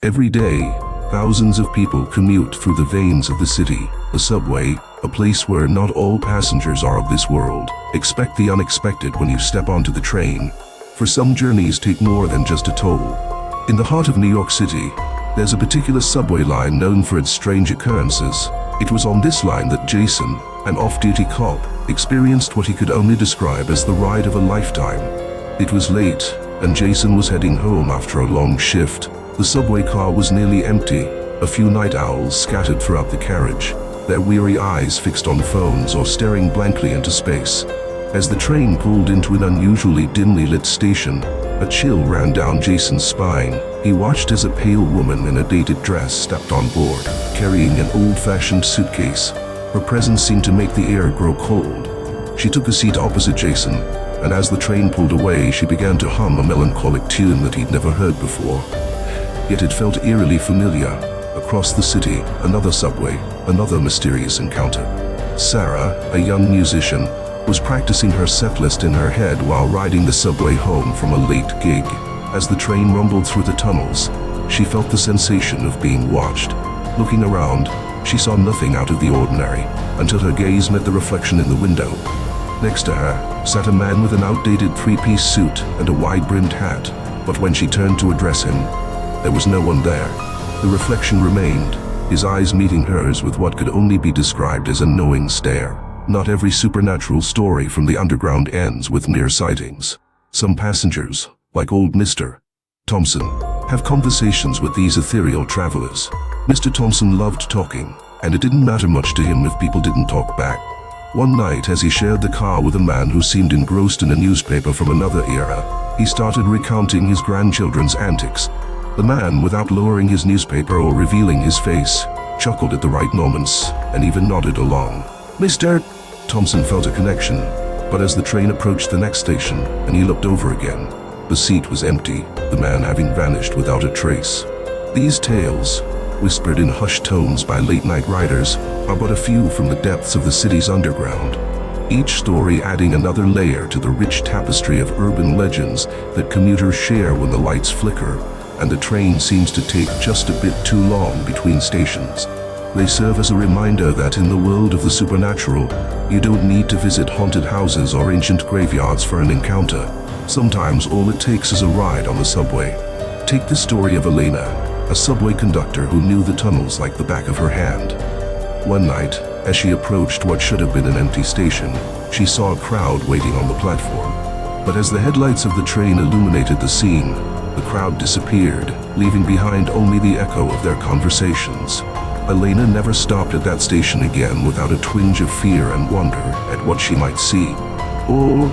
Every day, thousands of people commute through the veins of the city. The subway, a place where not all passengers are of this world. Expect the unexpected when you step onto the train. For some journeys take more than just a toll. In the heart of New York City, there's a particular subway line known for its strange occurrences. It was on this line that Jason, an off-duty cop, experienced what he could only describe as the ride of a lifetime. It was late, and Jason was heading home after a long shift. The subway car was nearly empty, a few night owls scattered throughout the carriage, their weary eyes fixed on phones or staring blankly into space. As the train pulled into an unusually dimly lit station, a chill ran down Jason's spine. He watched as a pale woman in a dated dress stepped on board, carrying an old-fashioned suitcase. Her presence seemed to make the air grow cold. She took a seat opposite Jason, and as the train pulled away, she began to hum a melancholic tune that he'd never heard before. Yet it felt eerily familiar. Across the city, another subway, another mysterious encounter. Sarah, a young musician, was practicing her setlist in her head while riding the subway home from a late gig. As the train rumbled through the tunnels, she felt the sensation of being watched. Looking around, she saw nothing out of the ordinary, until her gaze met the reflection in the window. Next to her sat a man with an outdated three-piece suit and a wide-brimmed hat, but when she turned to address him, there was no one there. The reflection remained, his eyes meeting hers with what could only be described as a knowing stare. Not every supernatural story from the underground ends with near sightings. Some passengers, like old Mr. Thompson, have conversations with these ethereal travelers. Mr. Thompson loved talking, and it didn't matter much to him if people didn't talk back. One night, as he shared the car with a man who seemed engrossed in a newspaper from another era, he started recounting his grandchildren's antics. The man, without lowering his newspaper or revealing his face, chuckled at the right moments and even nodded along. Mr. Thompson felt a connection, but as the train approached the next station and he looked over again, the seat was empty, the man having vanished without a trace. These tales, whispered in hushed tones by late-night riders, are but a few from the depths of the city's underground, each story adding another layer to the rich tapestry of urban legends that commuters share when the lights flicker and the train seems to take just a bit too long between stations. They serve as a reminder that in the world of the supernatural, you don't need to visit haunted houses or ancient graveyards for an encounter. Sometimes all it takes is a ride on the subway. Take the story of Elena, a subway conductor who knew the tunnels like the back of her hand. One night, as she approached what should have been an empty station, she saw a crowd waiting on the platform. But as the headlights of the train illuminated the scene, the crowd disappeared, leaving behind only the echo of their conversations. Elena never stopped at that station again without a twinge of fear and wonder at what she might see. Or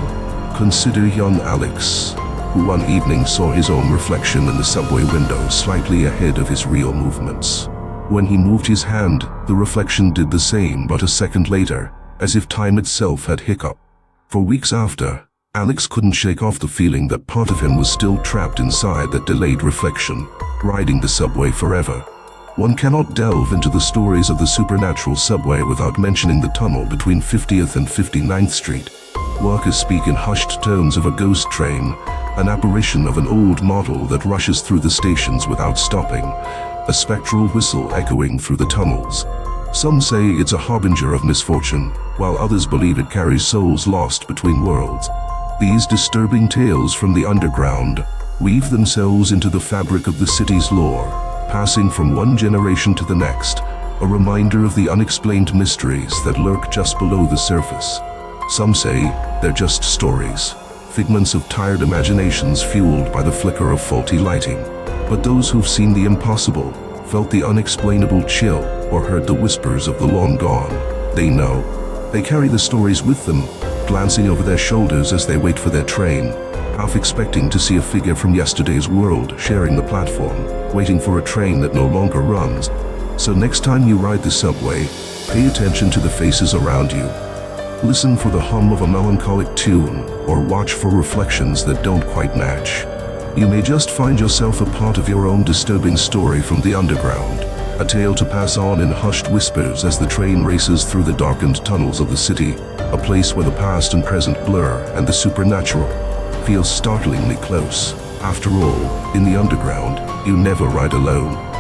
consider young Alex, who one evening saw his own reflection in the subway window slightly ahead of his real movements. When he moved his hand, the reflection did the same, but a second later, as if time itself had hiccuped. For weeks after, Alex couldn't shake off the feeling that part of him was still trapped inside that delayed reflection, riding the subway forever. One cannot delve into the stories of the supernatural subway without mentioning the tunnel between 50th and 59th Street. Workers speak in hushed tones of a ghost train, an apparition of an old model that rushes through the stations without stopping, a spectral whistle echoing through the tunnels. Some say it's a harbinger of misfortune, while others believe it carries souls lost between worlds. These disturbing tales from the underground weave themselves into the fabric of the city's lore, passing from one generation to the next, a reminder of the unexplained mysteries that lurk just below the surface. Some say they're just stories, figments of tired imaginations fueled by the flicker of faulty lighting. But those who've seen the impossible, felt the unexplainable chill, or heard the whispers of the long gone, they know. They carry the stories with them, glancing over their shoulders as they wait for their train, half expecting to see a figure from yesterday's world sharing the platform, waiting for a train that no longer runs. So next time you ride the subway, pay attention to the faces around you. Listen for the hum of a melancholic tune, or watch for reflections that don't quite match. You may just find yourself a part of your own disturbing story from the underground, a tale to pass on in hushed whispers as the train races through the darkened tunnels of the city, a place where the past and present blur and the supernatural feels startlingly close. After all, in the underground, You never ride alone.